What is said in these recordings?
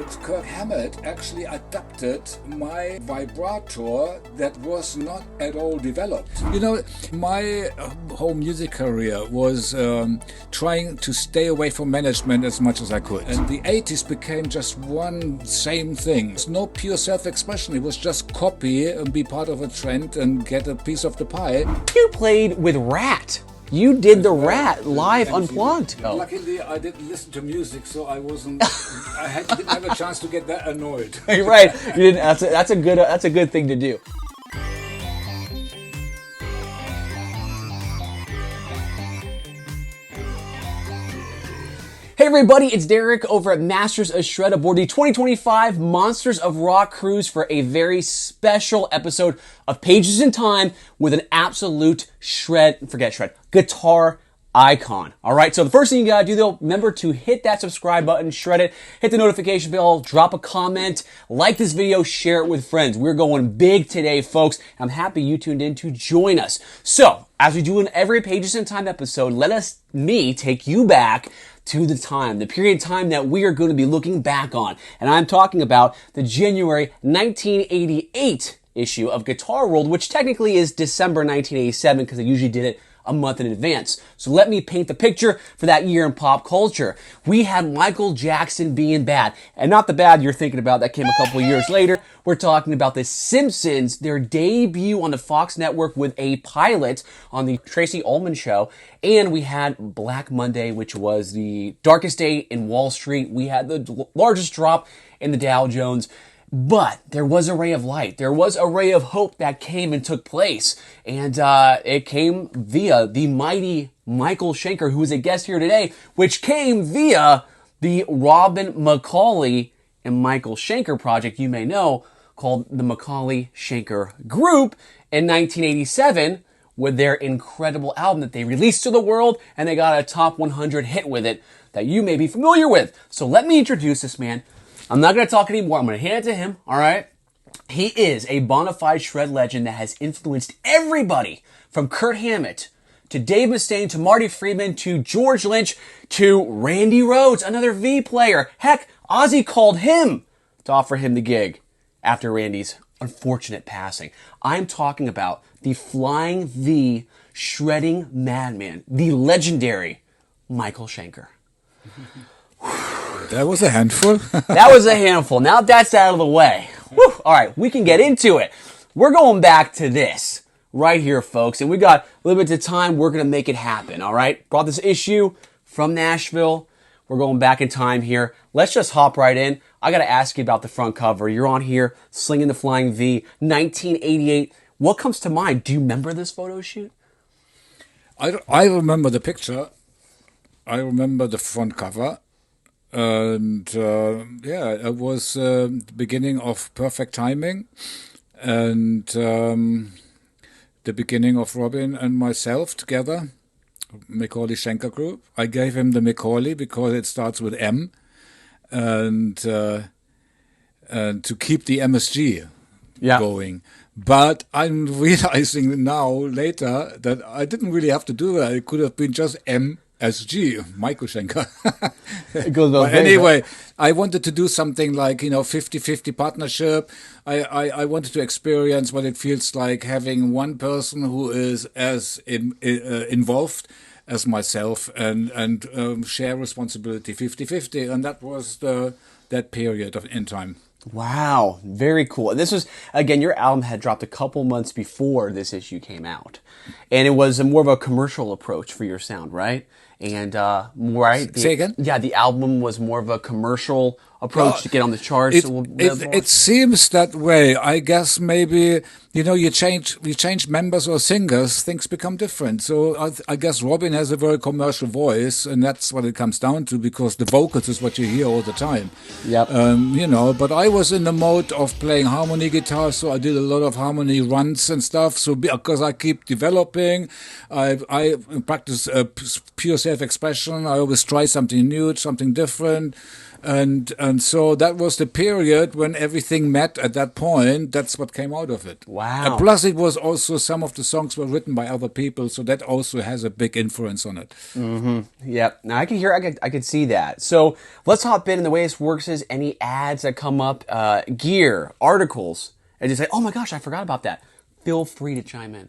Kirk Hammett actually adapted my vibrator that was not at all developed. You know, my whole music career was trying to stay away from management as much as I could. And the 80s became just one same thing. It's no pure self-expression. It was just copy and be part of a trend and get a piece of the pie. You played with RATT. You did the RATT live unplugged. Oh. Luckily, I didn't listen to music, so I wasn't. Didn't have a chance to get that annoyed. You're right. You didn't. That's a good thing to do. Hey everybody, it's Derek over at Masters of Shred aboard the 2025 Monsters of Rock cruise for a very special episode of Pages in Time with an absolute guitar icon. Alright, so the first thing you gotta do though, remember to hit that subscribe button, shred it, hit the notification bell, drop a comment, like this video, share it with friends. We're going big today, folks. I'm happy you tuned in to join us. So, as we do in every Pages in Time episode, let me take you back to the period of time that we are going to be looking back on. And I'm talking about the January 1988 issue of Guitar World, which technically is December 1987 because I usually did it a month in advance. So let me paint the picture for that year in pop culture. We had Michael Jackson being bad. And not the bad you're thinking about that came a couple of years later. We're talking about The Simpsons, their debut on the Fox network with a pilot on the Tracey Ullman show. And we had Black Monday, which was the darkest day in Wall Street. We had the largest drop in the Dow Jones. But there was a ray of light. There was a ray of hope that came and took place. And it came via the mighty Michael Schenker, who is a guest here today, which came via the Robin McAuley and Michael Schenker project you may know, called the McAuley Schenker Group in 1987 with their incredible album that they released to the world, and they got a top 100 hit with it that you may be familiar with. So let me introduce this man. I'm not going to talk anymore. I'm going to hand it to him, all right? He is a bona fide shred legend that has influenced everybody from Kirk Hammett to Dave Mustaine to Marty Friedman to George Lynch to Randy Rhoads, another V player. Heck, Ozzy called him to offer him the gig after Randy's unfortunate passing. I'm talking about the Flying V shredding madman, the legendary Michael Schenker. That was a handful. That was a handful. Now that's out of the way. Whew. All right, we can get into it. We're going back to this right here, folks. And we got a little bit of time. We're going to make it happen, all right? Brought this issue from Nashville. We're going back in time here. Let's just hop right in. I got to ask you about the front cover. You're on here, slinging the Flying V, 1988. What comes to mind? Do you remember this photo shoot? I remember the picture. I remember the front cover. And yeah, it was the beginning of Perfect Timing and the beginning of Robin and myself together, Michaels Schenker Group. I gave him the Macaulay because it starts with M, and to keep the MSG going. But I'm realizing now, later, that I didn't really have to do that. It could have been just MSG, Michael Schenker. It goes both ways, anyway, right? I wanted to do something like, 50-50 partnership. I wanted to experience what it feels like having one person who is as involved as myself and share responsibility 50-50. And that was that period in time. Wow, very cool. This was, again, your album had dropped a couple months before this issue came out. And it was more of a commercial approach for your sound, right? And, right? Say again? Yeah, the album was more of a commercial approach to get on the charts. It seems that way. I guess maybe, you change members or singers, things become different. So I guess Robin has a very commercial voice, and that's what it comes down to, because the vocals is what you hear all the time. Yep. But I was in the mode of playing harmony guitar, so I did a lot of harmony runs and stuff. So because I keep developing, I practice pure self-expression. I always try something new, something different. And so that was the period when everything met at that point. That's what came out of it. Wow. And plus, it was also some of the songs were written by other people, so that also has a big influence on it. Yep. Now I can hear, I could see that. So let's hop in. And the way this works is any ads that come up, gear, articles, and just say, oh my gosh, I forgot about that. Feel free to chime in.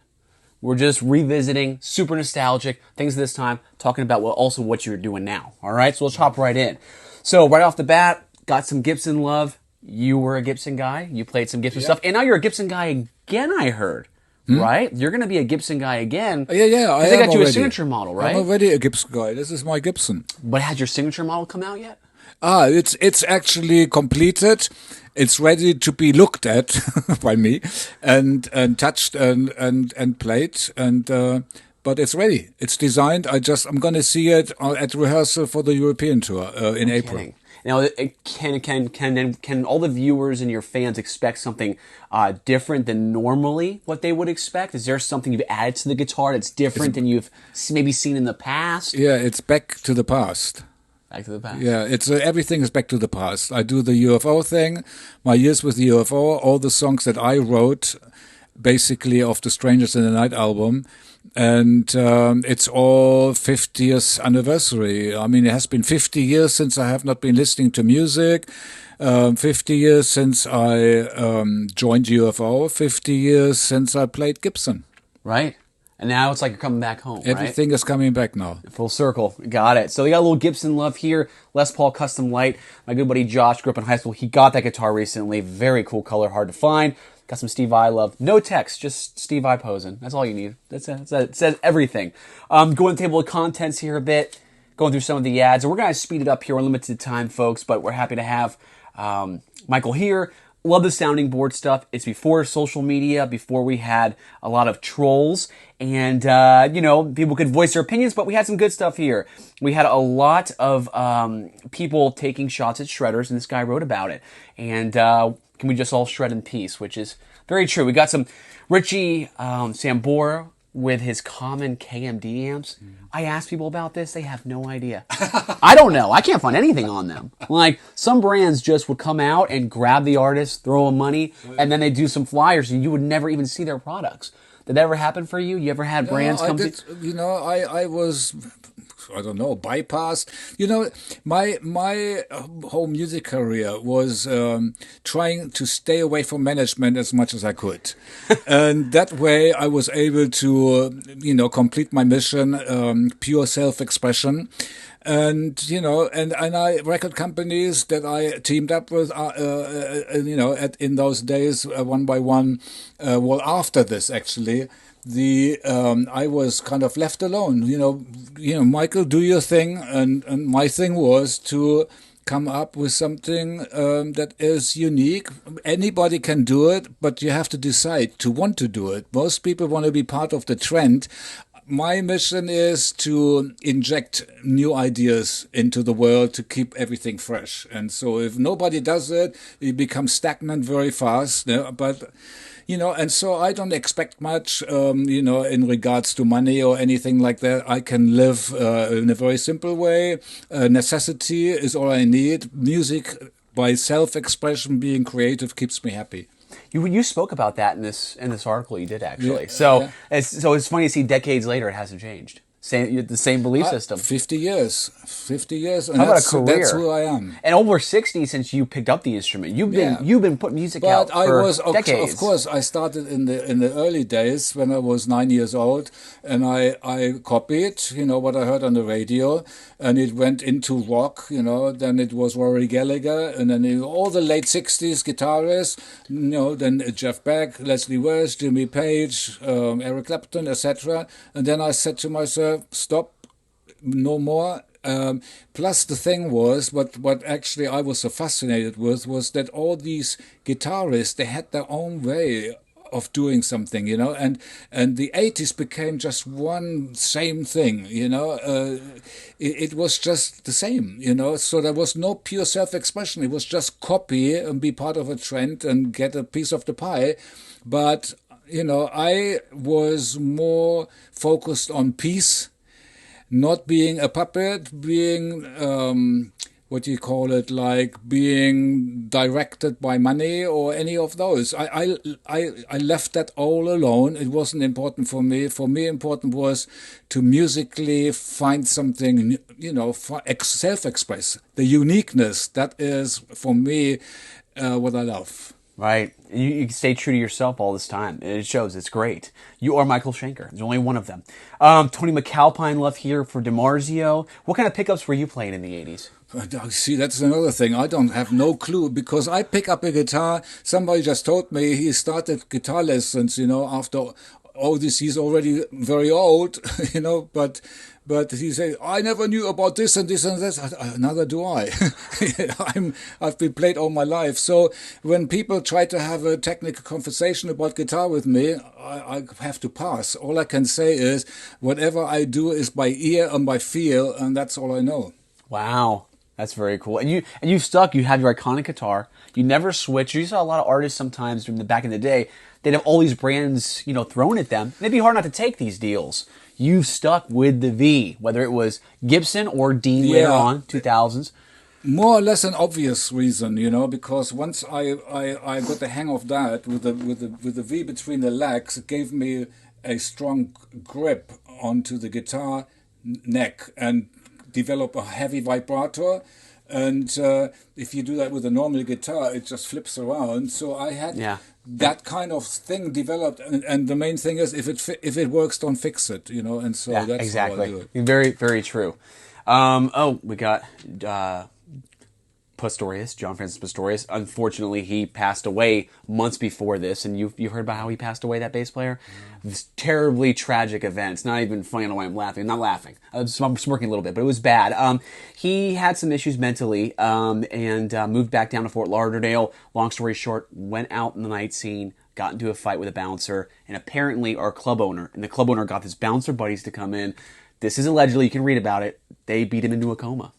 We're just revisiting, super nostalgic things this time, talking about what you're doing now. All right, so let's hop right in. So right off the bat, got some Gibson love. You were a Gibson guy. You played some Gibson stuff, and now you're a Gibson guy again. I heard, right? You're going to be a Gibson guy again. Yeah. They got you a signature model, right? I'm already a Gibson guy. This is my Gibson. But has your signature model come out yet? It's actually completed. It's ready to be looked at by me and touched and played but it's ready. It's designed. I'm going to see it at rehearsal for the European tour in April. Kidding. Now, can all the viewers and your fans expect something different than normally what they would expect? Is there something you've added to the guitar that's different than you've maybe seen in the past? Yeah, it's back to the past. Back to the past. Yeah, it's everything is back to the past. I do the UFO thing, my years with the UFO, all the songs that I wrote, basically of the Strangers in the Night album, and it's all 50th anniversary. I mean, it has been 50 years since I have not been listening to music, 50 years since I joined UFO, 50 years since I played Gibson. Right. And now it's like you're coming back home, Everything is coming back now. Full circle. Got it. So we got a little Gibson love here. Les Paul Custom Light. My good buddy Josh grew up in high school. He got that guitar recently. Very cool color, hard to find. Got some Steve Vai love. No text, just Steve Vai posing. That's all you need. That's it. It says everything. Going to the table of contents here a bit. Going through some of the ads. And we're going to speed it up here. We're limited time, folks, but we're happy to have Michael here. Love the sounding board stuff. It's before social media, before we had a lot of trolls and, people could voice their opinions, but we had some good stuff here. We had a lot of people taking shots at shredders, and this guy wrote about it. And can we just all shred in peace, which is very true. We got some Richie Sambora with his common KMD amps. I asked people about this. They have no idea. I don't know. I can't find anything on them. Like, some brands just would come out and grab the artist, throw them money, and then they do some flyers, and you would never even see their products. Did that ever happen for you? You ever had brands come to you? I was, I don't know, bypassed. My whole music career was trying to stay away from management as much as I could. And that way I was able to, complete my mission, pure self-expression. And, and I record companies that I teamed up with, in those days, one by one, after this, actually, I was kind of left alone. Michael, do your thing, and my thing was to come up with something that is unique. Anybody can do it, but you have to decide to want to do it. Most people want to be part of the trend. My mission is to inject new ideas into the world to keep everything fresh. And so if nobody does it, it becomes stagnant very fast. But, and so I don't expect much, in regards to money or anything like that. I can live in a very simple way. Necessity is all I need. Music, by self-expression, being creative, keeps me happy. You spoke about that in this article you did, actually. Yeah, it's funny to see decades later it hasn't changed. The same belief system. 50 years. And how about a career? That's who I am. And over 60 since you picked up the instrument. You've been putting music out for decades. Of course, I started in the early days when I was 9 years old, and I copied, what I heard on the radio, and it went into rock, then it was Rory Gallagher, and then all the late 60s guitarists, then Jeff Beck, Leslie West, Jimmy Page, Eric Clapton, etc. And then I said to myself, stop, no more. Plus the thing was, what actually I was so fascinated with was that all these guitarists, they had their own way of doing something, and the 80s became just one same thing, it was just the same, so there was no pure self-expression. It was just copy and be part of a trend and get a piece of the pie. But I was more focused on peace, not being a puppet, being what do you call it, like being directed by money or any of those. I left that all alone. It wasn't important for me. For me, important was to musically find something, you know, self-express. The uniqueness, that is, for me, what I love. Right. You stay true to yourself all this time. It shows. It's great. You are Michael Schenker. There's only one of them. Tony McAlpine left here for DiMarzio. What kind of pickups were you playing in the 80s? See, that's another thing. I don't have no clue, because I pick up a guitar. Somebody just told me he started guitar lessons, you know, after all this. He's already very old, you know, but he said, I never knew about this and this and that. Neither do I. I've been played all my life. So when people try to have a technical conversation about guitar with me, I have to pass. All I can say is whatever I do is by ear and by feel, and that's all I know. Wow. That's very cool. And you've stuck. You have your iconic guitar. You never switch. You saw a lot of artists sometimes back in the day. They'd have all these brands, you know, thrown at them. And it'd be hard not to take these deals. You've stuck with the V, whether it was Gibson or Dean later on, 2000s. More or less an obvious reason, you know, because once I got the hang of that with the V between the legs, it gave me a strong grip onto the guitar neck and develop a heavy vibrator. And if you do that with a normal guitar, it just flips around. So I had that kind of thing developed, and the main thing is if it works, don't fix it, you know. And so that's exactly. how I do it. Very, very true. We got Pastorius, John Francis Pastorius. Unfortunately, he passed away months before this, and you heard about how he passed away, that bass player? This terribly tragic event. It's not even funny. I don't know why I'm laughing. I'm not laughing. I'm smirking a little bit, but it was bad. He had some issues mentally and moved back down to Fort Lauderdale. Long story short, went out in the night scene, got into a fight with a bouncer, and apparently our club owner, and the club owner got his bouncer buddies to come in. This is allegedly, you can read about it, they beat him into a coma.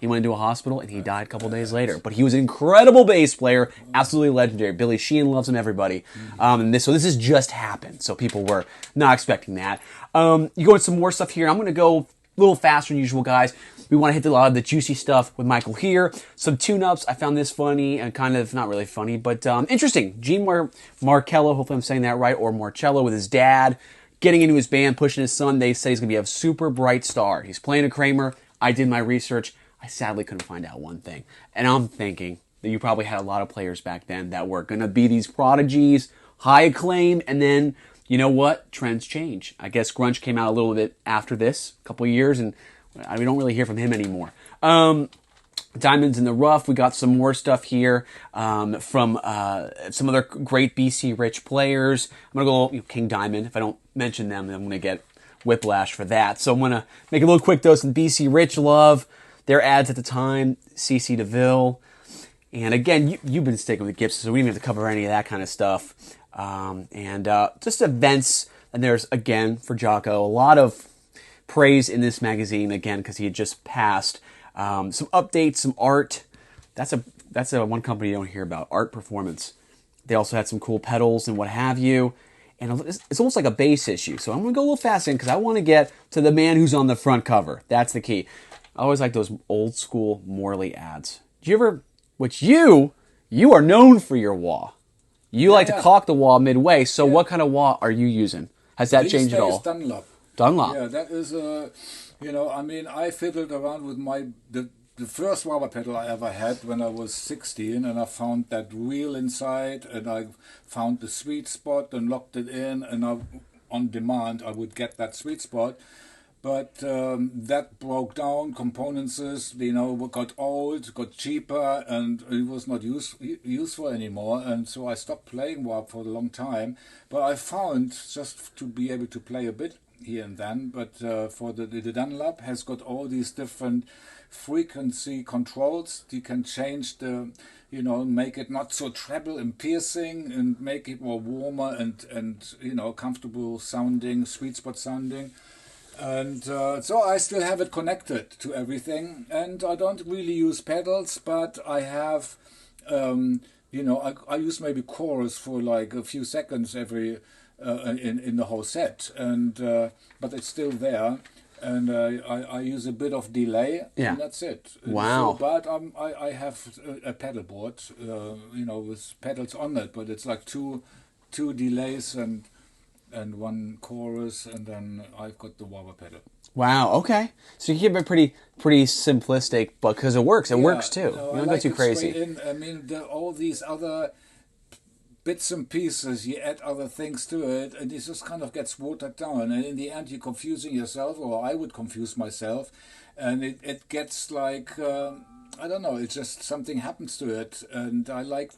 He went into a hospital and he died a couple days later. But he was an incredible bass player, absolutely legendary. Billy Sheehan loves him, everybody. So this has just happened. So people were not expecting that. You go into some more stuff here. I'm going to go a little faster than usual, guys. We want to hit a lot of the juicy stuff with Michael here. Some tune-ups. I found this funny and kind of not really funny, but interesting. Gene Marcello, hopefully I'm saying that right, or Marcello with his dad, getting into his band, pushing his son. They say he's going to be a super bright star. He's playing a Kramer. I did my research. I sadly couldn't find out one thing. And I'm thinking that you probably had a lot of players back then that were going to be these prodigies, high acclaim, and then, you know what? Trends change. I guess grunge came out a little bit after this, a couple of years, and we don't really hear from him anymore. Diamonds in the Rough, we got some more stuff here from some other great BC Rich players. I'm going to go King Diamond. If I don't mention them, then I'm going to get whiplash for that. So I'm going to make a little quick dose of BC Rich love. Their ads at the time, CC DeVille. And again, you've been sticking with Gibson, so we didn't have to cover any of that kind of stuff. Just events. And there's, again, for Jocko, a lot of praise in this magazine, again, because he had just passed. Some updates, some art. That's a one company you don't hear about, Art Performance. They also had some cool pedals and what have you. And it's almost like a bass issue. So I'm going to go a little fast in because I want to get to the man who's on the front cover. That's the key. I always like those old school Morley ads. Do you ever, which you are known for your wah. You like to caulk the wah midway. So what kind of wah are you using? Has that changed at all? Dunlop. Dunlop. Yeah, that is I fiddled around with the first rubber pedal I ever had when I was 16, and I found that wheel inside, and I found the sweet spot and locked it in, and on demand I would get that sweet spot. But that broke down, components, got old, got cheaper, and it was not useful anymore. And so I stopped playing WAP for a long time. But I found, just to be able to play a bit here and then, but for the Dunlop has got all these different frequency controls. You can change make it not so treble and piercing, and make it more warmer and comfortable sounding, sweet spot sounding. And so I still have it connected to everything, and I don't really use pedals, but I have, I use maybe chorus for like a few seconds every in the whole set, and but it's still there. and I use a bit of delay, Yeah. and that's it. Wow. So, but I have a pedal board, you know, with pedals on it, but it's like two delays and one chorus, and then I've got the wah pedal. Wow. Okay. So you keep it pretty simplistic, but because it works, it works too. No, You don't I go like too it crazy. straight in. I mean, all these other bits and pieces, you add other things to it, and it just kind of gets watered down. And in the end, you're confusing yourself, or I would confuse myself, and it gets like, I don't know, it's just something happens to it. And I like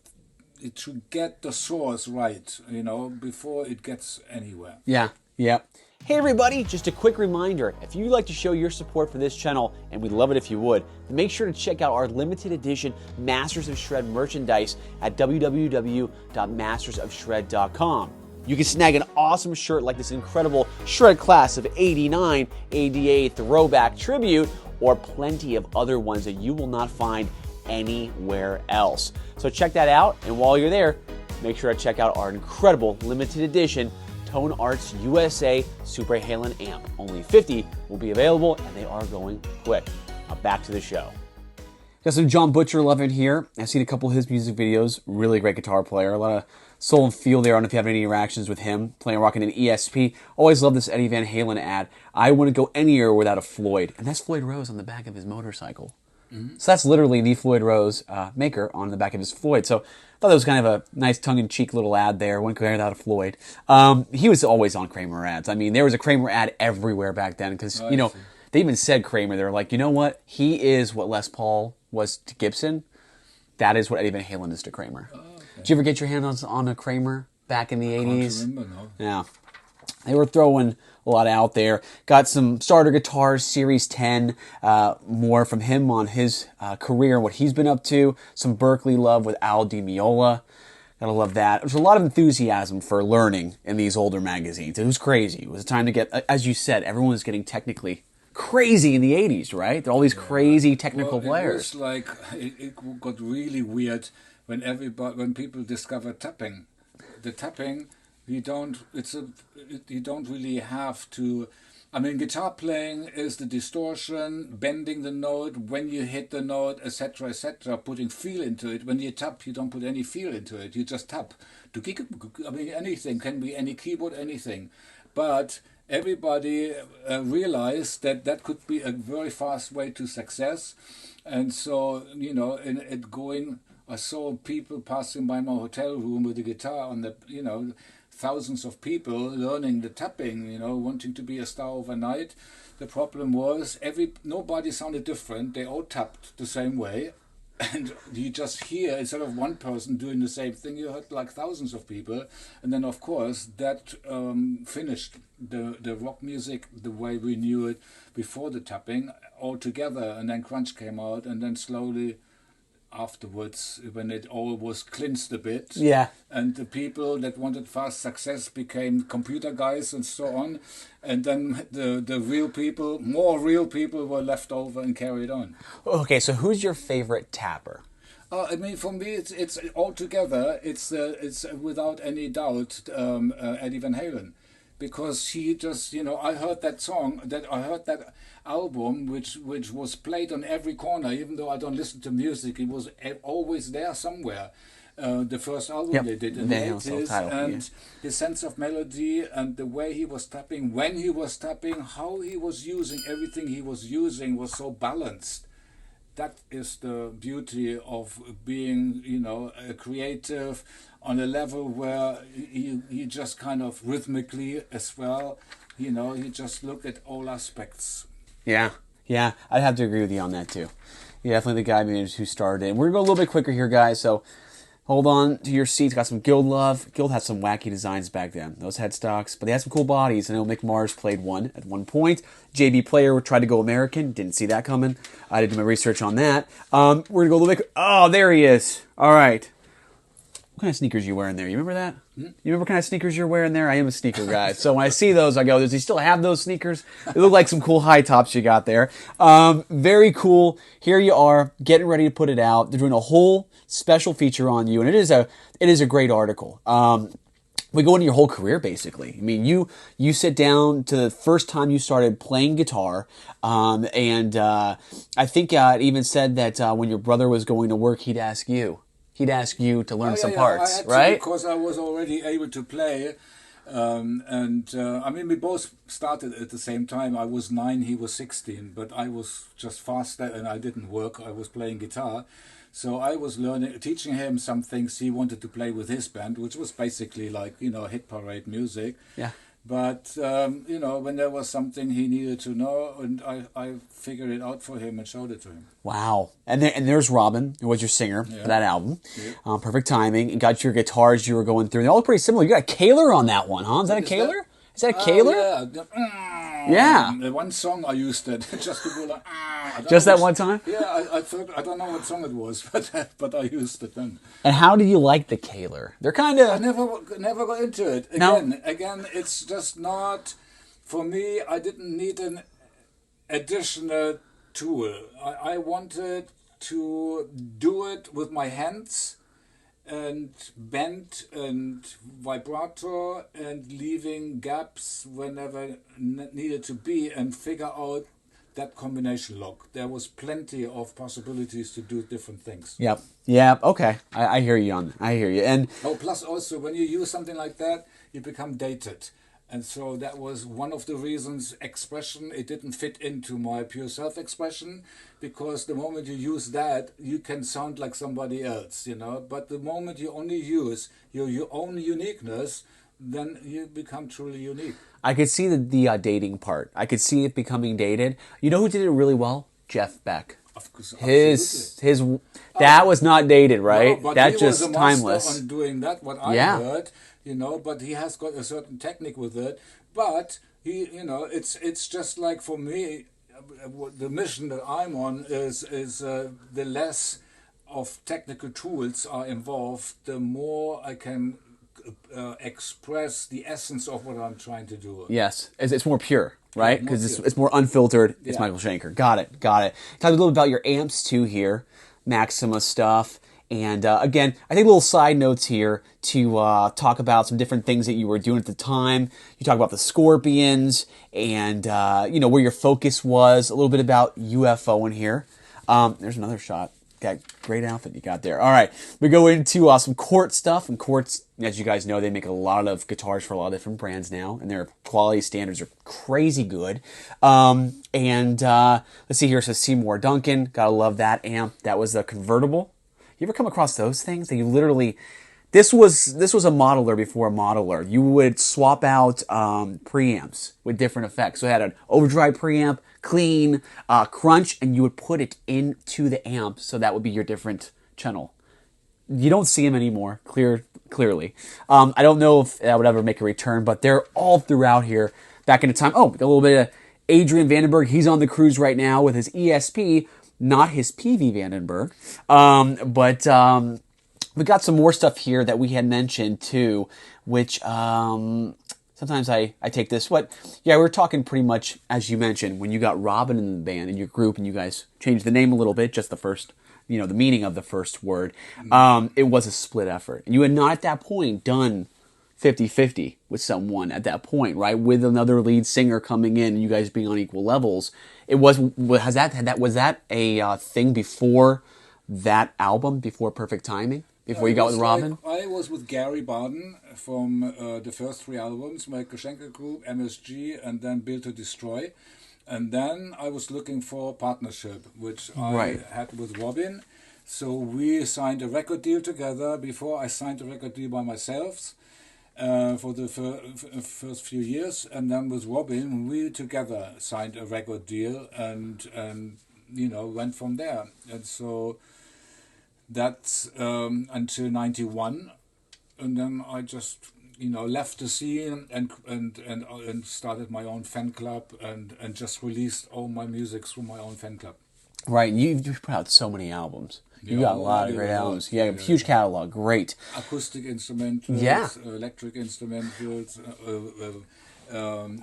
it to get the source right, you know, before it gets anywhere. Yeah. Yeah. Hey everybody, just a quick reminder, if you'd like to show your support for this channel, and we'd love it if you would, make sure to check out our limited edition Masters of Shred merchandise at www.mastersofshred.com. You can snag an awesome shirt like this incredible Shred Class of '89 ADA Throwback Tribute, or plenty of other ones that you will not find anywhere else. So check that out, and while you're there, make sure to check out our incredible limited edition Tone Arts USA Super Halen amp. Only 50 will be available, and they are going quick. Now back to the show. Got some John Butcher love in here. I've seen a couple of his music videos. Really great guitar player. A lot of soul and feel there. I don't know if you have any interactions with him. Playing rocking an ESP. Always love this Eddie Van Halen ad. I wouldn't go anywhere without a Floyd. And that's Floyd Rose on the back of his motorcycle. So that's literally the Floyd Rose maker on the back of his Floyd. So I thought that was kind of a nice tongue-in-cheek little ad there. Wouldn't go without a Floyd. He was always on Kramer ads. I mean, there was a Kramer ad everywhere back then because, you know, they even said Kramer. They were like, you know what? He is what Les Paul was to Gibson. That is what Eddie Van Halen is to Kramer. Oh, okay. Did you ever get your hands on a Kramer back in the 80s? I remember, no. Yeah. They were throwing a lot out there. Got some starter guitars, Series 10, more from him on his career and what he's been up to. Some Berkeley love with Al Di Meola. Gotta love that. There's a lot of enthusiasm for learning in these older magazines. It was crazy. It was a time to get, as you said, everyone was getting technically crazy in the 80s, right? There are all these crazy technical players. It was like, it got really weird when people discovered tapping. The tapping, you don't really have to. I mean, guitar playing is the distortion, bending the note when you hit the note, etc., putting feel into it. When you tap, you don't put any feel into it. You just tap. I mean, anything can be any keyboard, anything. But everybody realized that could be a very fast way to success, and so you know, I saw people passing by my hotel room with a guitar on the, you know, thousands of people learning the tapping, you know, wanting to be a star overnight. The problem was nobody sounded different. They all tapped the same way, and you just hear, instead of one person doing the same thing, you heard like thousands of people. And then of course that finished the rock music the way we knew it before the tapping altogether. And then grunge came out, and then slowly afterwards, when it all was cleansed a bit, and the people that wanted fast success became computer guys and so on, and then the real people, more real people, were left over and carried on. Okay, so who's your favorite tapper? I mean, for me, it's altogether, it's without any doubt Eddie Van Halen, because he just, you know, I heard that album, which was played on every corner, even though I don't listen to music, it was always there somewhere. The first album they did in the 80s, and his sense of melody and the way he was tapping, when he was tapping, how he was using everything he was using was so balanced. That is the beauty of being, you know, a creative on a level where you just kind of rhythmically as well, you know, you just look at all aspects. Yeah, I'd have to agree with you on that too. Yeah, definitely the guy who started it. We're going to go a little bit quicker here, guys, so hold on to your seats. Got some Guild love. Guild had some wacky designs back then, those headstocks, but they had some cool bodies. I know Mick Mars played one at one point. JB Player tried to go American. Didn't see that coming. I did do my research on that. We're going to go a little bit. Oh, there he is. All right. What kind of sneakers are you wearing there? You remember that? You remember what kind of sneakers you're wearing there? I am a sneaker guy. So when I see those, I go, does he still have those sneakers? They look like some cool high tops you got there. Very cool. Here you are, getting ready to put it out. They're doing a whole special feature on you, and it is a great article. we go into your whole career, basically. I mean, you sit down to the first time you started playing guitar, and I think it even said that when your brother was going to work, he'd ask you to learn some parts, I had right? to, because I was already able to play. I mean, we both started at the same time. I was 9, he was 16, but I was just faster and I didn't work. I was playing guitar. So I was teaching him some things he wanted to play with his band, which was basically like, hit parade music. Yeah. But, when there was something he needed to know, and I figured it out for him and showed it to him. Wow. And there's Robin, who was your singer for that album. Yeah. Perfect Timing. And got your guitars you were going through. They're all pretty similar. You got a KAHLER on that one, huh? Is that a KAHLER? Is that a KAHLER? Yeah. The one song I used it just to go like. Just that one time? Yeah, I thought, I don't know what song it was, but I used it then. And how do you like the KAHLER? They're kind of. I never got into it. Again, it's just not for me. I didn't need an additional tool. I wanted to do it with my hands and bend and vibrato and leaving gaps whenever needed to be and figure out that combination lock. There was plenty of possibilities to do different things. Yep. Yeah. Okay. I hear you on that. I hear you. And plus also when you use something like that, you become dated. And so that was one of the reasons expression, it didn't fit into my pure self-expression, because the moment you use that, you can sound like somebody else, But the moment you only use your own uniqueness, then you become truly unique. I could see the dating part. I could see it becoming dated. You know who did it really well? Jeff Beck. Of course, his that was not dated, right? No, but that's he was just a master timeless. on doing that. What I heard, but he has got a certain technique with it. But he, it's just like for me, the mission that I'm on is the less of technical tools are involved, the more I can express the essence of what I'm trying to do. Yes, it's more pure, right? Because it's more unfiltered. It's Michael Schenker. Got it. Talk a little about your amps too here, Maxima stuff. And again, I think little side notes here to talk about some different things that you were doing at the time. You talk about the Scorpions and, where your focus was, a little bit about UFO in here. There's another shot. Got great outfit you got there. All right, we go into some Cort stuff. And Cort's, as you guys know, they make a lot of guitars for a lot of different brands now, and their quality standards are crazy good. Let's see here. It says Seymour Duncan. Gotta love that amp. That was the Convertible. You ever come across those things that you literally? This was a modeler before a modeler. You would swap out preamps with different effects. So it had an overdrive preamp, clean, crunch, and you would put it into the amp, so that would be your different channel. You don't see them anymore, clearly. I don't know if that would ever make a return, but they're all throughout here. Back in the time, got a little bit of Adrian Vandenberg. He's on the cruise right now with his ESP, not his PV Vandenberg. We got some more stuff here that we had mentioned too, which sometimes I take this. We're talking pretty much, as you mentioned, when you got Robin in the band, in your group, and you guys changed the name a little bit, just the first, the meaning of the first word. It was a split effort. And you had not at that point done 50-50 with someone at that point, right? With another lead singer coming in and you guys being on equal levels. Was that a thing before that album, before Perfect Timing? Before you got with Robin? I was with Gary Barden from the first 3 albums, Michael Schenker Group, MSG, and then Build to Destroy. And then I was looking for a partnership, which I had with Robin. So we signed a record deal together before I signed a record deal by myself for the first few years. And then with Robin, we together signed a record deal and went from there. And so that's until 91, and then I just left the scene and started my own fan club and just released all my music through my own fan club. Right, you've put out so many albums. You got a lot of great albums. Yeah, huge catalog. Great. Acoustic instrumentals, electric instrumentals,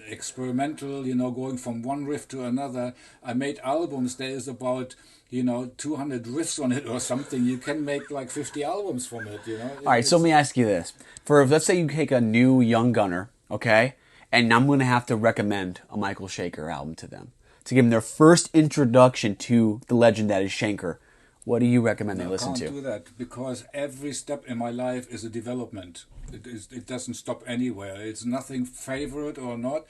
experimental. Going from one riff to another. I made albums. There is about 200 riffs on it or something, you can make like 50 albums from it, All right, so let me ask you this. Let's say you take a new young gunner, okay, and I'm going to have to recommend a Michael Schenker album to them to give them their first introduction to the legend that is Schenker. What do you recommend they listen to? I can't do that because every step in my life is a development. It doesn't stop anywhere. It's nothing favorite or not.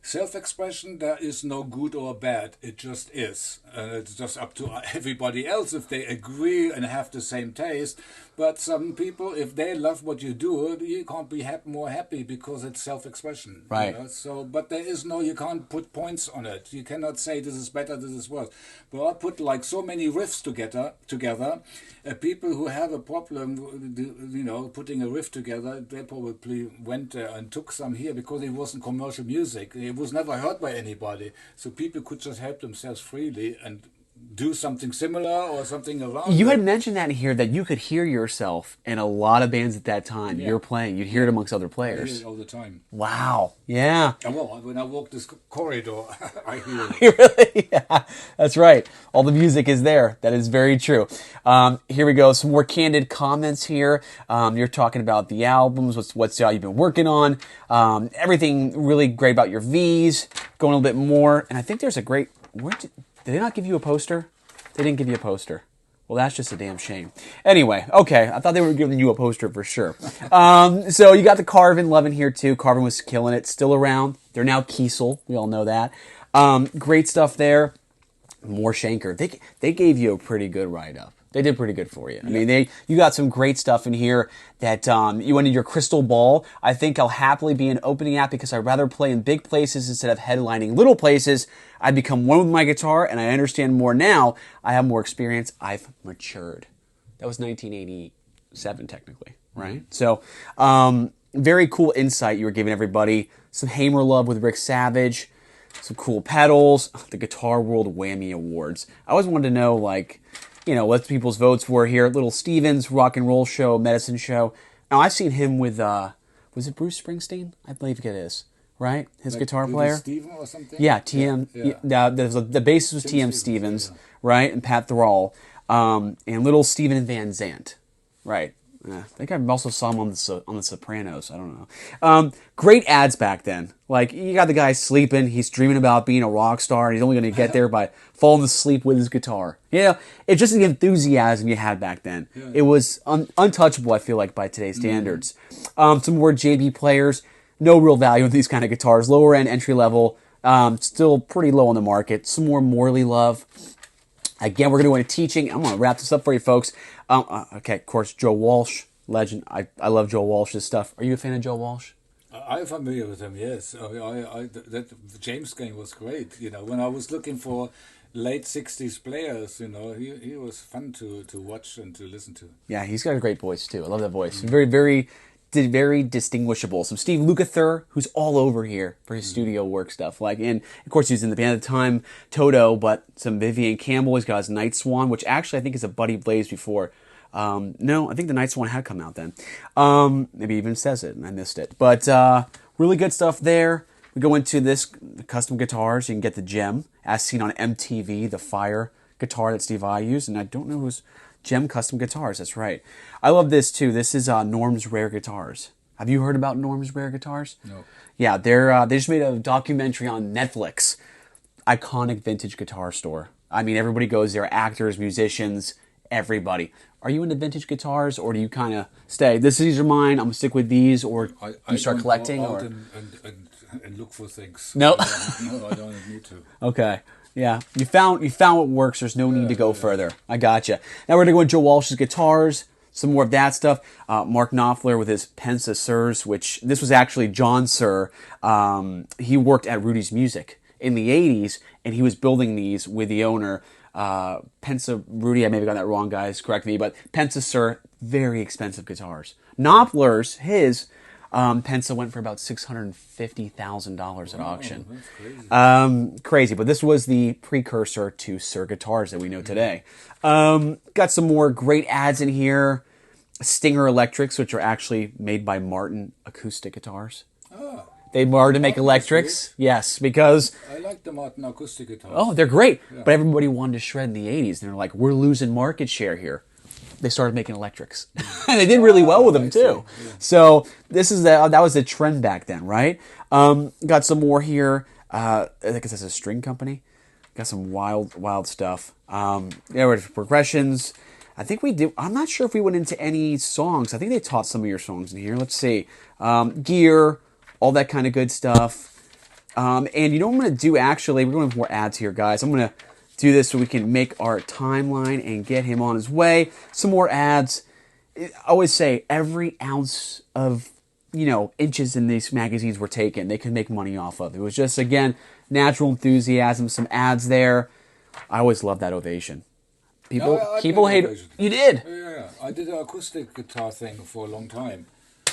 Self-expression, there is no good or bad. It just is. It's just up to everybody else if they agree and have the same taste. But some people, if they love what you do, you can't be more happy because it's self-expression. Right. So, but there is you can't put points on it. You cannot say this is better, this is worse. But I put like so many riffs together. People who have a problem, putting a riff together, they probably went there and took some here because it wasn't commercial music. It was never heard by anybody. So people could just help themselves freely and do something similar or something around. You had mentioned that in here that you could hear yourself in a lot of bands at that time. You're playing. You'd hear it amongst other players. I hear it all the time. Wow. Yeah. Well, when I walk this corridor, I hear it. Really? Yeah. That's right. All the music is there. That is very true. Here we go. Some more candid comments here. You're talking about the albums. What's you've been working on. Everything really great about your V's. Going a little bit more. And I think there's a great... Did they not give you a poster? They didn't give you a poster. Well, that's just a damn shame. Anyway, okay. I thought they were giving you a poster for sure. So you got the Carvin love in here too. Carvin was killing it. Still around. They're now 𝙂𝘋𝙂. We all know that. Great stuff there. More Schenker. They gave you a pretty good write-up. They did pretty good for you. I mean, you got some great stuff in here that you went into your crystal ball. I think I'll happily be an opening act because I'd rather play in big places instead of headlining little places. I've become one with my guitar, and I understand more now. I have more experience. I've matured. That was 1987, technically, right? So, very cool insight you were giving everybody. Some Hamer love with 𝙃𝘼𝙂. Some cool pedals. The Guitar World Whammy Awards. I always wanted to know, what people's votes were here. Little Steven's Rock and Roll Show, Medicine Show. Now, I've seen him with, was it Bruce Springsteen? I believe it is, right? His guitar player? Steven or something? Yeah, the bassist was T.M. Stevens, right? And Pat Thrall. And little Steven Van Zandt, right? I think I also saw him on the Sopranos. I don't know. Great ads back then. Like, you got the guy sleeping. He's dreaming about being a rock star. And he's only going to get there by falling asleep with his guitar. It's just the enthusiasm you had back then. Yeah. It was untouchable, I feel like, by today's standards. Some more JB players. No real value in these kind of guitars. Lower end, entry level. Still pretty low on the market. Some more Morley love. Again, we're going to go into teaching. I'm going to wrap this up for you folks. Okay, of course, Joe Walsh, legend. I love Joe Walsh's stuff. Are you a fan of Joe Walsh? I'm familiar with him, yes. That James game was great. When I was looking for late 60s players, he was fun to watch and to listen to. Yeah, he's got a great voice, too. I love that voice. Very, very distinguishable. Some Steve Lukather, who's all over here for his studio work stuff. And of course, he was in the band at the time, Toto, but some Vivian Campbell. He's got his Night Swan, which actually I think is a Buddy Blaze before. No, I think the Night Swan had come out then. Maybe even says it, and I missed it. But really good stuff there. We go into this custom guitars. You can get the Gem, as seen on MTV, the Fire guitar that Steve Vai used. And I don't know who's Gem Custom Guitars, that's right. I love this too. This is Norm's Rare Guitars. Have you heard about Norm's Rare Guitars? No. Yeah, they just made a documentary on Netflix. Iconic vintage guitar store. I mean, everybody goes there, actors, musicians, everybody. Are you into vintage guitars, or do you kind of stay, these are mine, I'm going to stick with these, or do you start collecting? Go out and look for things. No? No, I don't need to. Okay. Yeah, you found what works. There's no need to go further. I gotcha. Now we're going to go into Joe Walsh's guitars, some more of that stuff. Mark Knopfler with his Pensa Suhrs, which this was actually John Suhr. He worked at Rudy's Music in the 80s, and he was building these with the owner. Pensa, Rudy, I may have got that wrong, guys. Correct me, but Pensa Suhr, very expensive guitars. Knopfler's, his Pensa went for about $650,000 at auction. That's crazy. Crazy, but this was the precursor to Suhr guitars that we know today. Got some more great ads in here. Stinger Electrics, which are actually made by Martin acoustic guitars. They wanted to make Oh, electrics. Yes, because I like the Martin acoustic guitars. oh, they're great. Yeah. But everybody wanted to shred in the 80s. And they're like, we're losing market share here. They started making electrics. And they did really well with them, too. Yeah. So this is that was the trend back then, right? Got some more here. I think this is a string company. Got some wild stuff. Progressions. I think we did. I'm not sure if we went into any songs. I think they taught some of your songs in here. Let's see. Gear, all that kind of good stuff. And you know what I'm going to do, actually? We're going to have more ads here, guys. I'm going to do this so we can make our timeline and get him on his way. Some more ads. I always say every ounce of, inches in these magazines were taken, they could make money off of. It was just, again, natural enthusiasm, some ads there. I always love that Ovation. People hate it. You did? Yeah. I did an acoustic guitar thing for a long time.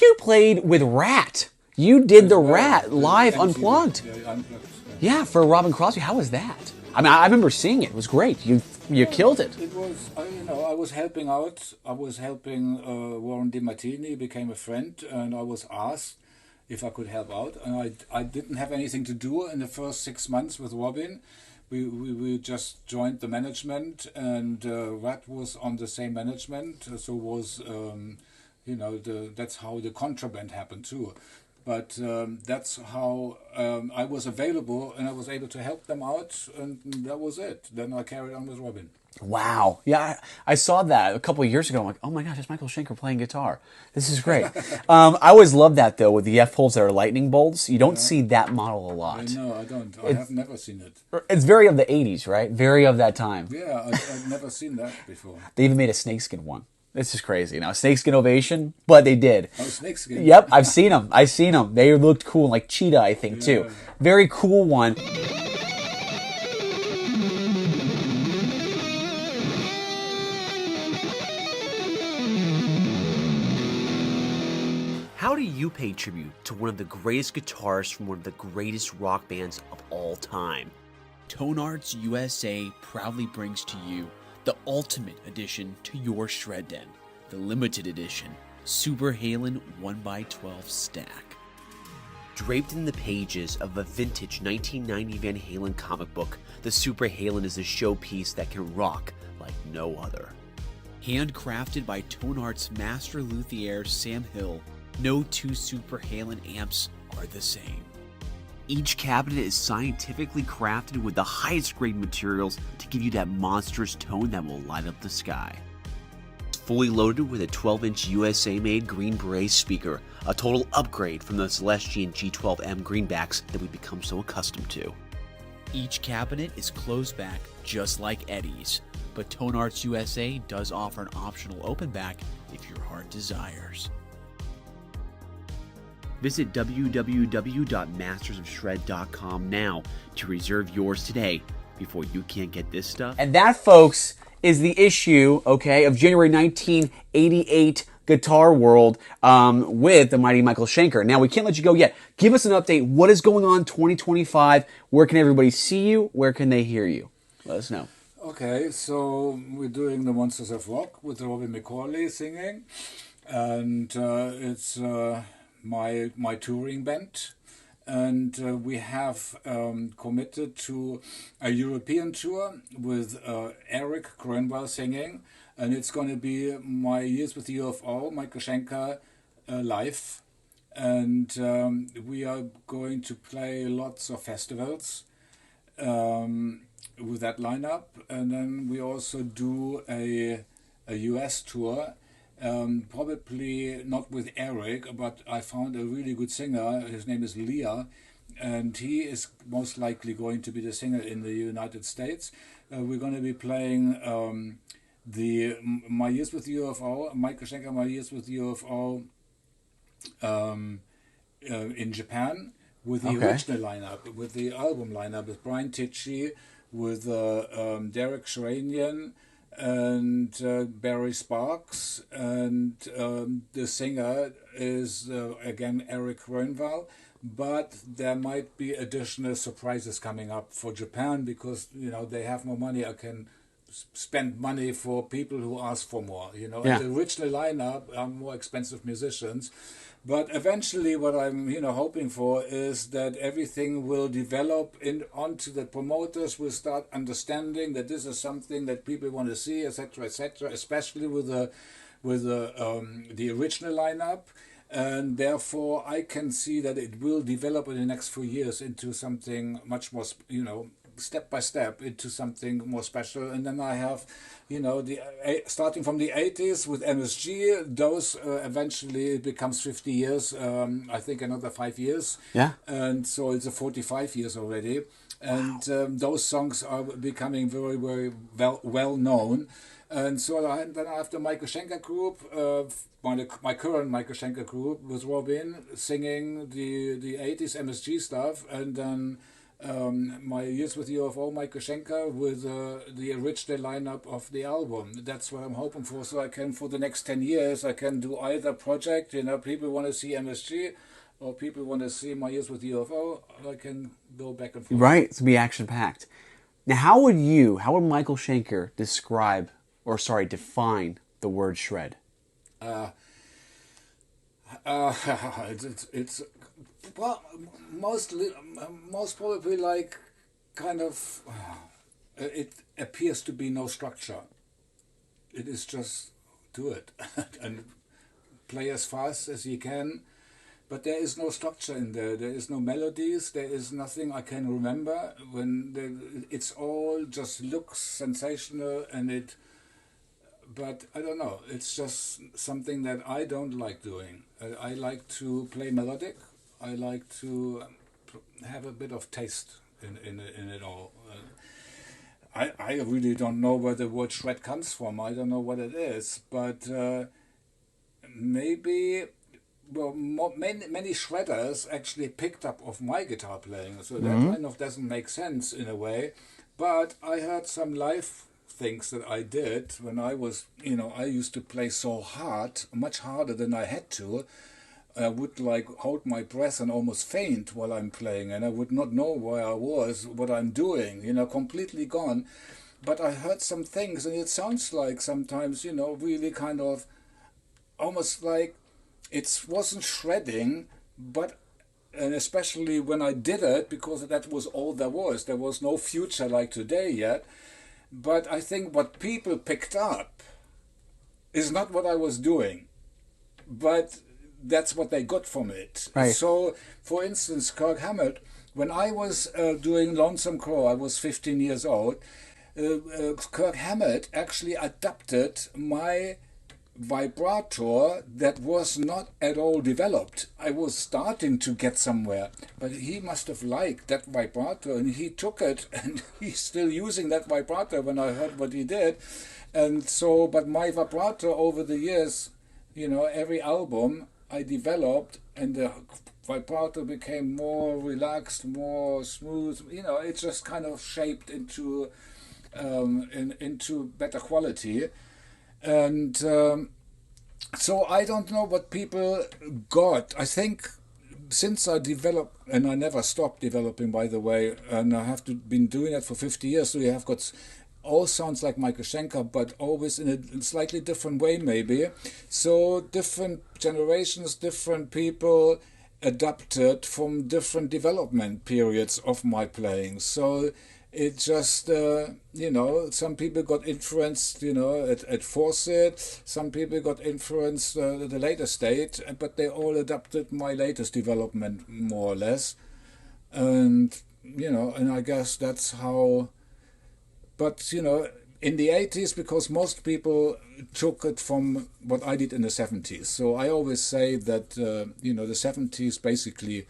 You played with RATT. You did the RATT live Unplugged. Yeah, Unplugged. Yeah, for Robin Crosby. How was that? I mean, I remember seeing it. It was great. You killed it. It was, I was helping out. I was helping Warren Demartini, became a friend, and I was asked if I could help out. And I didn't have anything to do in the first 6 months with Robin. We just joined the management, and RATT was on the same management, so was, that's how the contraband happened too. But that's how I was available, and I was able to help them out, and that was it. Then I carried on with Robin. Wow. Yeah, I saw that a couple of years ago. I'm like, oh my gosh, it's Michael Schenker playing guitar. This is great. I always love that, though, with the F-holes that are lightning bolts. You don't see that model a lot. No, I don't. I have never seen it. It's very of the 80s, right? Very of that time. Yeah, I've never seen that before. They even made a snakeskin one. This is crazy. Now, snakeskin Ovation, but they did. Oh, snakeskin. Yep, I've seen them. They looked cool, like cheetah, I think, too. Very cool one. How do you pay tribute to one of the greatest guitarists from one of the greatest rock bands of all time? Tone Arts USA proudly brings to you the ultimate addition to your shred den, the limited edition Suhr Halen 1x12 stack. Draped in the pages of a vintage 1990 Van Halen comic book, the Suhr Halen is a showpiece that can rock like no other. Handcrafted by Tone Arts master luthier Sam Hill, no two Suhr Halen amps are the same. Each cabinet is scientifically crafted with the highest grade materials to give you that monstrous tone that will light up the sky. It's fully loaded with a 12-inch USA-made Green Beret speaker, a total upgrade from the Celestion G12M greenbacks that we've become so accustomed to. Each cabinet is closed back just like Eddie's, but Tone Arts USA does offer an optional open back if your heart desires. Visit www.mastersofshred.com now to reserve yours today before you can't get this stuff. And that, folks, is the issue, okay, of January 1988 Guitar World with the mighty Michael Schenker. Now, we can't let you go yet. Give us an update. What is going on 2025? Where can everybody see you? Where can they hear you? Let us know. Okay, so we're doing the Monsters of Rock with Robbie McCauley singing, and it's my touring band, and we have committed to a European tour with Eric Grenwell singing, and it's going to be My Years with the UFO, Michael Schenker live, and we are going to play lots of festivals with that lineup, and then we also do a US tour. Probably not with Eric, but I found a really good singer. His name is Leah, and he is most likely going to be the singer in the United States. We're going to be playing the My Years with UFO, Michael Schenker, My Years with UFO in Japan with the original lineup, with the album lineup, with Brian Tichy, with Derek Sheranian, and Barry Sparks, and the singer is again Eric Grenwell, but there might be additional surprises coming up for Japan because they have more money. I can spend money for people who ask for more. You know, Yeah. and the original lineup are more expensive musicians. But eventually, what I'm hoping for is that everything will develop onto the promoters will start understanding that this is something that people want to see, etc., etc. Especially with the original lineup, and therefore I can see that it will develop in the next few years into something much more, step by step into something more special. And then I have, starting from the 80s with MSG, those eventually it becomes 50 years, I think another 5 years. Yeah. And so it's a 45 years already. And those songs are becoming very, very well known. And so then I have the Michael Schenker group, my current Michael Schenker group with Robin singing the 80s MSG stuff, and then my Years with UFO, Michael Schenker, with the original lineup of the album. That's what I'm hoping for. So I can, for the next 10 years, I can do either project. People want to see MSG, or people want to see my Years with UFO. I can go back and forth. Right, it's gonna be action packed. Now, how would Michael Schenker define the word shred? It's well, most probably like kind of it appears to be no structure. It is just do it and play as fast as you can, but there is no structure in there. There is no melodies. There is nothing I can remember. It's all just looks sensational, but I don't know. It's just something that I don't like doing. I like to play melodic. I like to have a bit of taste in it all. I really don't know where the word shred comes from. I don't know what it is, but maybe. Well, many shredders actually picked up of my guitar playing, so that kind of doesn't make sense in a way. But I had some live things that I did when I was, I used to play so hard, much harder than I had to. I would hold my breath and almost faint while I'm playing, and I would not know where I was, what I'm doing, completely gone. But I heard some things, and it sounds like sometimes, really kind of almost like it wasn't shredding, but and especially when I did it, because that was all there was no future like today yet. But I think what people picked up is not what I was doing, but that's what they got from it. Right. So, for instance, Kirk Hammett, when I was doing Lonesome Crow, I was 15 years old, Kirk Hammett actually adapted my vibrator that was not at all developed. I was starting to get somewhere, but he must have liked that vibrator, and he took it, and he's still using that vibrator when I heard what he did. And so, but my vibrator over the years, every album I developed, and the vibrato became more relaxed, more smooth. It just kind of shaped into better quality. And so I don't know what people got. I think since I developed, and I never stopped developing, by the way, and I have been doing that for 50 years, so you have got all sounds like Michael Schenker, but always in a slightly different way maybe. So different generations, different people adapted from different development periods of my playing. So it just, some people got influenced, at Fawcett, some people got influenced at the later state, but they all adapted my latest development more or less. And, and I guess that's how. But, in the 80s, because most people took it from what I did in the 70s. So I always say that, the 70s basically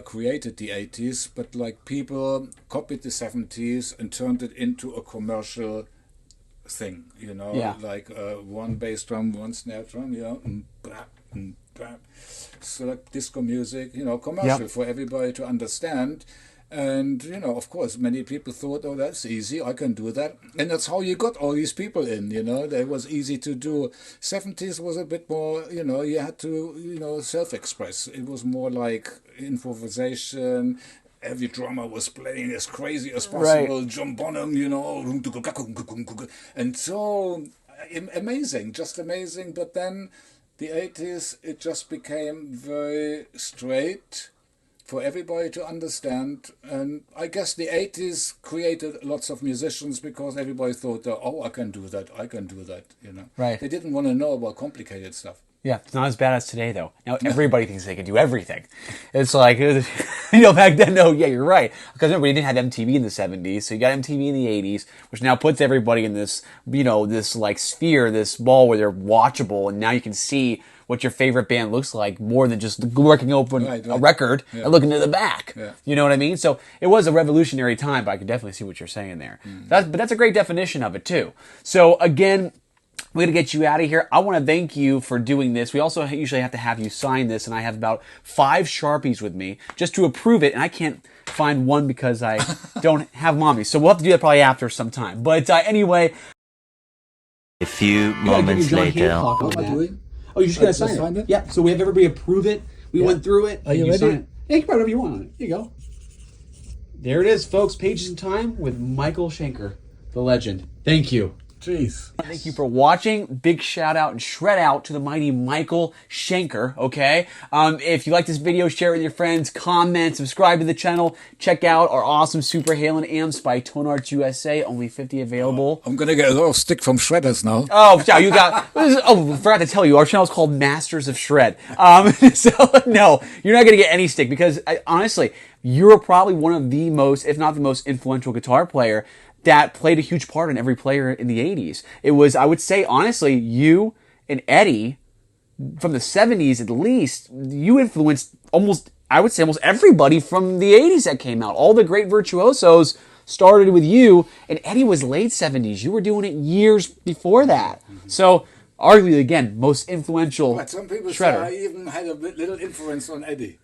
created the 80s, but people copied the 70s and turned it into a commercial thing, Yeah. One bass drum, one snare drum, so like disco music, commercial. Yep. For everybody to understand. And, of course, many people thought, oh, that's easy, I can do that. And that's how you got all these people in, It was easy to do. 70s was a bit more, you had to, self-express. It was more like improvisation, every drummer was playing as crazy as possible. Right. John Bonham, you know, and so amazing, just amazing. But then the 80s, it just became very straight for everybody to understand. And I guess the 80s created lots of musicians because everybody thought, that, oh, I can do that, you know. Right. They didn't want to know about complicated stuff. Yeah, it's not as bad as today, though. Now everybody thinks they can do everything. It's like, you know, back then, no, yeah, you're right. Because remember, you didn't have MTV in the 70s, so you got MTV in the 80s, which now puts everybody in this, you know, this like sphere, this ball where they're watchable, and now you can see what your favorite band looks like more than just working open a record and looking to the back. Yeah. You know what I mean? So it was a revolutionary time, but I can definitely see what you're saying there. But that's a great definition of it, too. So again, we're going to get you out of here. I want to thank you for doing this. We also usually have to have you sign this, and I have about 5 Sharpies with me just to approve it, and I can't find one because I don't have mommy. So we'll have to do that probably after some time. But anyway. A few moments later. What am I doing? Oh, you're just going to sign it? Yeah, so we have everybody approve it. We went through it. Are you ready? Sign it. Yeah, you can write whatever you want on it. Here you go. There it is, folks. Pages in Time with Michael Schenker, the legend. Thank you. Jeez. Thank you for watching. Big shout out and shred out to the mighty Michael Schenker, okay? If you like this video, share it with your friends, comment, subscribe to the channel, check out our awesome Super Halen amps by Tone Arts USA, only 50 available. I'm going to get a lot of stick from shredders now. Oh, yeah, you got, oh, I forgot to tell you, our channel is called Masters of Shred. So, no, you're not going to get any stick because, honestly, you're probably one of the most, if not the most influential guitar player that played a huge part in every player in the 80s. It was, I would say, honestly, you and Eddie, from the 70s at least, you influenced almost, I would say, almost everybody from the 80s that came out. All the great virtuosos started with you, and Eddie was late 70s. You were doing it years before that. So, arguably, again, most influential But some people shredder. say I even had a little influence on Eddie.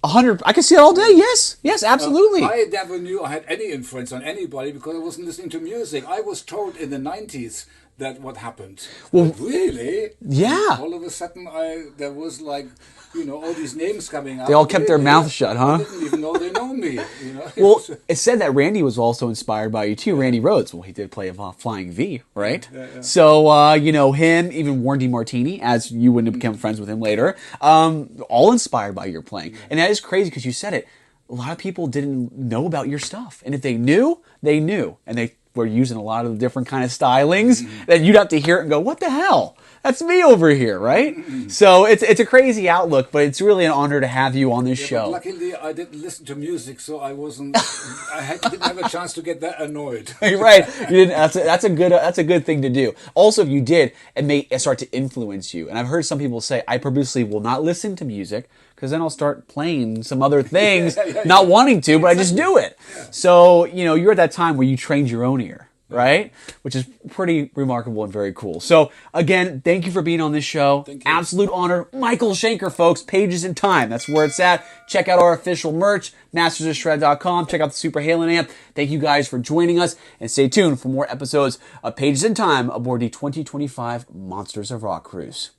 100, I can see it all day, yes. Yes, absolutely. I never knew I had any influence on anybody because I wasn't listening to music. I was told in the 90s that what happened. Well, but really? Yeah. All of a sudden, there was like, you know, all these names coming out. They all kept their mouths shut, huh? I didn't even know they know me, you know. Well, it said that Randy was also inspired by you too. Randy Rhoads. Well, he did play a Flying V, right? Yeah. So, you know, him, even Warren Demartini, as you wouldn't have become friends with him later, all inspired by your playing. And that is crazy because you said it. A lot of people didn't know about your stuff. And if they knew, they knew. And they were using a lot of different kind of stylings that you'd have to hear it and go, what the hell? That's me over here, right? So it's a crazy outlook, but it's really an honor to have you on this show. But luckily, I didn't listen to music, so I wasn't. Didn't have a chance to get that annoyed. Right? You didn't. That's a good thing to do. Also, if you did, it may start to influence you. And I've heard some people say, I purposely will not listen to music because then I'll start playing some other things, not wanting to, but I just do it. Yeah. So you know, you're at that time where you trained your own ear. Right? Which is pretty remarkable and very cool. So, again, thank you for being on this show. Thank you. Absolute honor. Michael Schenker, folks. Pages in Time. That's where it's at. Check out our official merch, mastersofshred.com. Check out the Super Halen amp. Thank you guys for joining us. And stay tuned for more episodes of Pages in Time aboard the 2025 Monsters of Rock cruise.